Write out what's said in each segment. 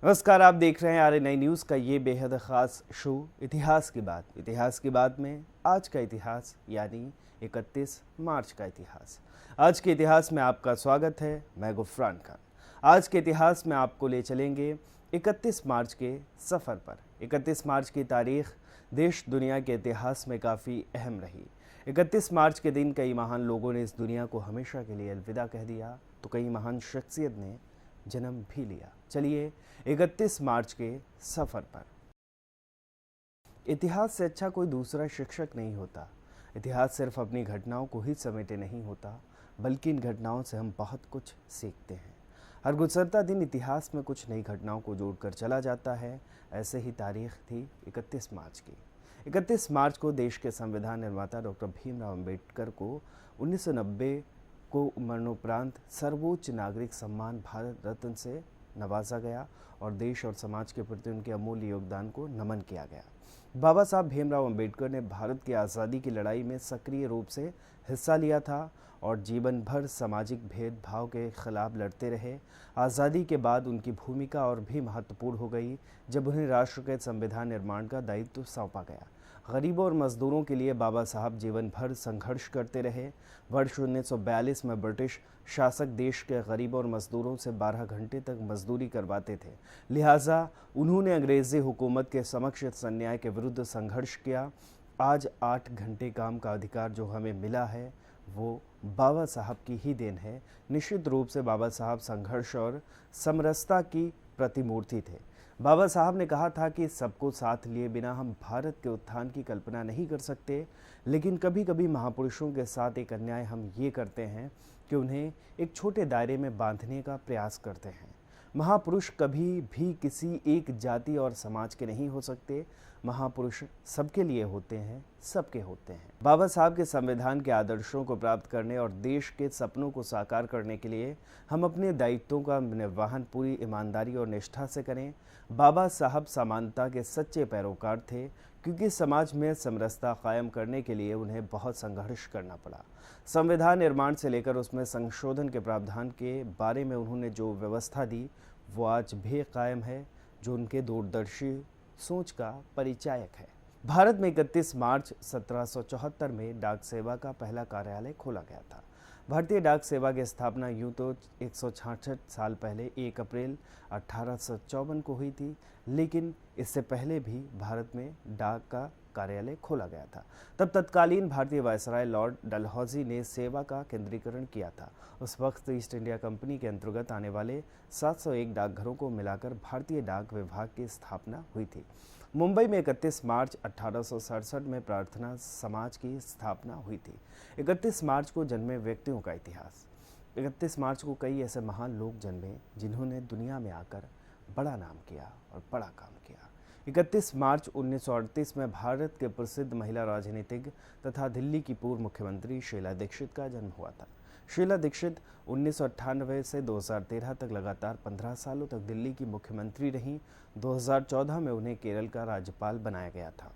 नमस्कार, आप देख रहे हैं RNI न्यूज़ का ये बेहद ख़ास शो इतिहास की बात। इतिहास की बात में आज का इतिहास यानी 31 मार्च का इतिहास। आज के इतिहास में आपका स्वागत है। मैं गुफरान खान। आज के इतिहास में आपको ले चलेंगे 31 मार्च के सफ़र पर। 31 मार्च की तारीख देश दुनिया के इतिहास में काफ़ी अहम रही। 31 मार्च के दिन कई महान लोगों ने इस दुनिया को हमेशा के लिए अलविदा कह दिया, तो कई महान शख्सियत ने जन्म भी लिया। चलिए 31 मार्च के सफ़र पर। इतिहास से अच्छा कोई दूसरा शिक्षक नहीं होता। इतिहास सिर्फ अपनी घटनाओं को ही समेटे नहीं होता, बल्कि इन घटनाओं से हम बहुत कुछ सीखते हैं। हर गुजरता दिन इतिहास में कुछ नई घटनाओं को जोड़कर चला जाता है। ऐसे ही तारीख थी 31 मार्च की। 31 मार्च को देश के संविधान निर्माता डॉक्टर भीमराव अंबेडकर को 1990 को मरणोपरांत सर्वोच्च नागरिक सम्मान भारत रत्न से नवाजा गया और देश और समाज के प्रति उनके अमूल्य योगदान को नमन किया गया। बाबा साहब भीमराव अंबेडकर ने भारत की आज़ादी की लड़ाई में सक्रिय रूप से हिस्सा लिया था और जीवन भर सामाजिक भेदभाव के खिलाफ लड़ते रहे। आज़ादी के बाद उनकी भूमिका और भी महत्वपूर्ण हो गई जब उन्हें राष्ट्र के संविधान निर्माण का दायित्व सौंपा गया। गरीबों और मजदूरों के लिए बाबा साहब जीवन भर संघर्ष करते रहे। वर्ष 1942 में ब्रिटिश शासक देश के गरीबों और मजदूरों से 12 घंटे तक मजदूरी करवाते थे, लिहाजा उन्होंने अंग्रेज़ी हुकूमत के समक्ष इस अन्याय के विरुद्ध संघर्ष किया। आज 8 घंटे काम का अधिकार जो हमें मिला है वो बाबा साहब की ही देन है। निश्चित रूप से बाबा साहब संघर्ष और समरसता की प्रतिमूर्ति थे। बाबा साहब ने कहा था कि सबको साथ लिए बिना हम भारत के उत्थान की कल्पना नहीं कर सकते, लेकिन कभी कभी महापुरुषों के साथ एक अन्याय हम ये करते हैं कि उन्हें एक छोटे दायरे में बांधने का प्रयास करते हैं। महापुरुष कभी भी किसी एक जाति और समाज के नहीं हो सकते। महापुरुष सबके लिए होते हैं, सबके होते हैं। बाबा साहब के संविधान के आदर्शों को प्राप्त करने और देश के सपनों को साकार करने के लिए हम अपने दायित्वों का निर्वहन पूरी ईमानदारी और निष्ठा से करें। बाबा साहब समानता के सच्चे पैरोकार थे, क्योंकि समाज में समरसता कायम करने के लिए उन्हें बहुत संघर्ष करना पड़ा। संविधान निर्माण से लेकर उसमें संशोधन के प्रावधान के बारे में उन्होंने जो व्यवस्था दी वो आज भी कायम है, जो उनके दूरदर्शी सोच का परिचायक है। भारत में 31 मार्च 1774 में डाक सेवा का पहला कार्यालय खोला गया था। भारतीय डाक सेवा की स्थापना यूं तो 166 साल पहले 1 अप्रैल 1854 को हुई थी, लेकिन इससे पहले भी भारत में डाक का कार्यालय खोला गया था। तब तत्कालीन भारतीय वायसराय लॉर्ड डलहौजी ने सेवा का केंद्रीकरण किया था। उस वक्त ईस्ट इंडिया कंपनी के अंतर्गत आने वाले 701 डाकघरों को मिलाकर भारतीय डाक विभाग की स्थापना हुई थी। मुंबई में 31 मार्च 1867 में प्रार्थना समाज की स्थापना हुई थी। 31 मार्च को जन्मे व्यक्तियों का इतिहास। 31 मार्च को कई ऐसे महान लोग जन्मे जिन्होंने दुनिया में आकर बड़ा नाम किया और बड़ा काम किया। 31 मार्च 1938 में भारत के प्रसिद्ध महिला राजनीतिज्ञ तथा दिल्ली की पूर्व मुख्यमंत्री शीला दीक्षित का जन्म हुआ था। शीला दीक्षित 1998 से 2013 तक लगातार 15 सालों तक दिल्ली की मुख्यमंत्री रहीं। 2014 में उन्हें केरल का राज्यपाल बनाया गया था,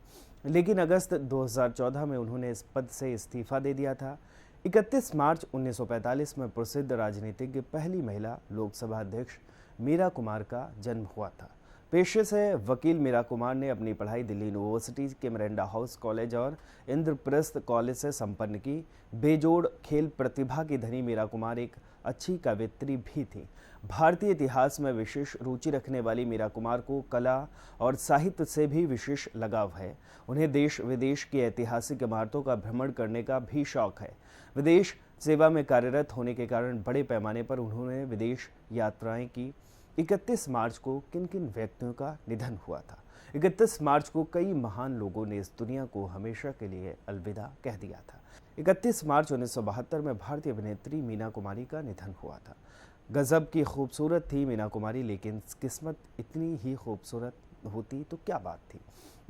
लेकिन अगस्त 2014 में उन्होंने इस पद से इस्तीफा दे दिया था। 31 मार्च 1945 में प्रसिद्ध राजनीतिज्ञ पहली महिला लोकसभा अध्यक्ष मीरा कुमार का जन्म हुआ था। पेशे से वकील मीरा कुमार ने अपनी पढ़ाई दिल्ली यूनिवर्सिटी के मिरांडा हाउस कॉलेज और इंद्रप्रस्थ कॉलेज से संपन्न की। बेजोड़ खेल प्रतिभा की धनी मीरा कुमार एक अच्छी कवयित्री भी थी। भारतीय इतिहास में विशेष रुचि रखने वाली मीरा कुमार को कला और साहित्य से भी विशेष लगाव है। उन्हें देश विदेश की ऐतिहासिक इमारतों का भ्रमण करने का भी शौक है। विदेश सेवा में कार्यरत होने के कारण बड़े पैमाने पर उन्होंने विदेश यात्राएं की। 31 मार्च को किन किन व्यक्तियों का निधन हुआ था? 31 मार्च को कई महान लोगों ने इस दुनिया को हमेशा के लिए अलविदा कह दिया था। 31 मार्च 1972 में भारतीय अभिनेत्री मीना कुमारी का निधन हुआ था। गजब की खूबसूरत थी मीना कुमारी, लेकिन किस्मत इतनी ही खूबसूरत होती तो क्या बात थी।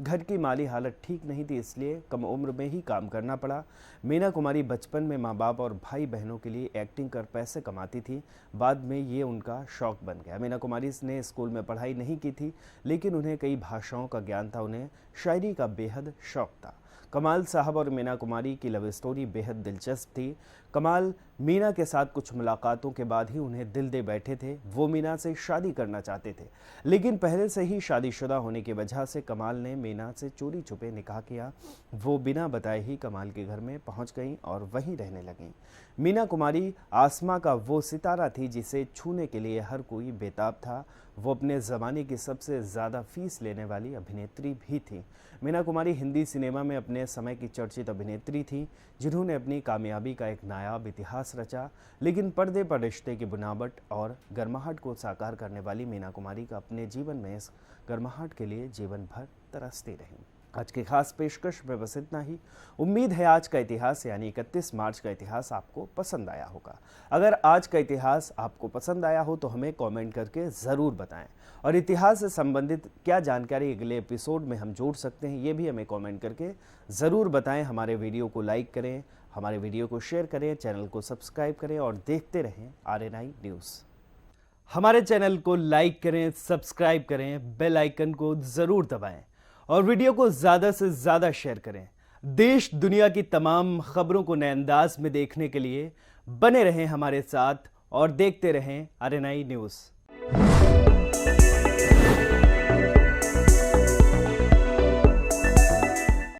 घर की माली हालत ठीक नहीं थी, इसलिए कम उम्र में ही काम करना पड़ा। मीना कुमारी बचपन में माँ बाप और भाई बहनों के लिए एक्टिंग कर पैसे कमाती थी। बाद में ये उनका शौक बन गया। मीना कुमारी ने स्कूल में पढ़ाई नहीं की थी, लेकिन उन्हें कई भाषाओं का ज्ञान था। उन्हें शायरी का बेहद शौक था। कमाल साहब और मीना कुमारी की लव स्टोरी बेहद दिलचस्प थी। कमाल मीना के साथ कुछ मुलाकातों के बाद ही उन्हें दिल दे बैठे थे। वो मीना से शादी करना चाहते थे, लेकिन पहले से ही शादीशुदा होने की वजह से कमाल ने मीना से चोरी छुपे निकाह किया। वो बिना बताए ही कमाल के घर में पहुंच गईं और वहीं रहने लगीं। मीना कुमारी आसमां का वो सितारा थी जिसे छूने के लिए हर कोई बेताब था। वो अपने ज़माने की सबसे ज़्यादा फीस लेने वाली अभिनेत्री भी थी। मीना कुमारी हिंदी सिनेमा में अपने समय की चर्चित अभिनेत्री थी, जिन्होंने अपनी कामयाबी का एक नायाब इतिहास रचा। लेकिन पर्दे पर रिश्ते की बुनावट और गर्माहट को साकार करने वाली मीना कुमारी का अपने जीवन में इस गर्माहट के लिए जीवन भर तरसती रहीं। आज की खास पेशकश में बस इतना ही। उम्मीद है आज का इतिहास यानी 31 मार्च का इतिहास आपको पसंद आया होगा। अगर आज का इतिहास आपको पसंद आया हो तो हमें कमेंट करके ज़रूर बताएं, और इतिहास से संबंधित क्या जानकारी अगले एपिसोड में हम जोड़ सकते हैं ये भी हमें कमेंट करके ज़रूर बताएं। हमारे वीडियो को लाइक करें, हमारे वीडियो को शेयर करें, चैनल को सब्सक्राइब करें और देखते रहें RNI न्यूज़। हमारे चैनल को लाइक करें, सब्सक्राइब करें, बेल आइकन को ज़रूर दबाएं और वीडियो को ज़्यादा से ज़्यादा शेयर करें। देश दुनिया की तमाम खबरों को नए अंदाज में देखने के लिए बने रहें हमारे साथ और देखते रहें RNI न्यूज़।